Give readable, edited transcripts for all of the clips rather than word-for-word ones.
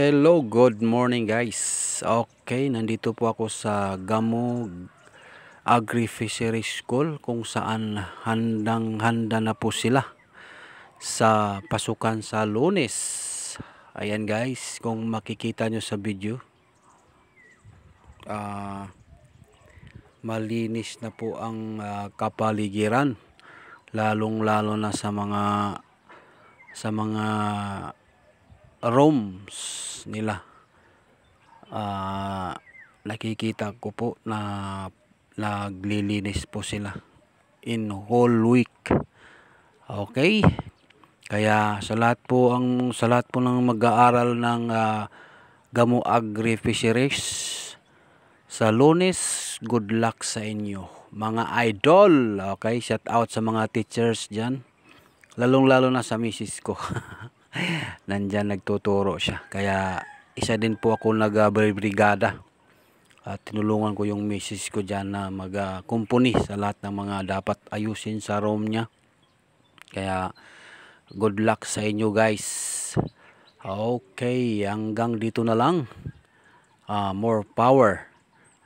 Hello, good morning guys. Okay, nandito po ako sa Gamo Agri-Fishery School kung saan handang-handa na po sila sa pasukan sa Lunes. Ayan guys, kung makikita nyo sa video, malinis na po ang kapaligiran, lalong-lalo na sa mga rooms nila. Nakikita ko po na naglilinis po sila in whole week. Okay, kaya sa lahat po ng mag-aaral ng Gamo Agri Fisheries sa Lunes, good luck sa inyo mga idol. Okay, shout out sa mga teachers dyan, lalong-lalo na sa misis ko. Nandyan nagtuturo siya, kaya isa din po ako nag-brigada at tinulungan ko yung misis ko dyan na mag-kumpuni sa lahat ng mga dapat ayusin sa room niya. Kaya good luck sa inyo guys. Okay, hanggang dito na lang. More power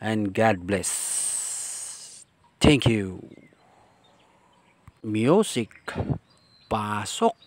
and God bless. Thank you. Music, pasok.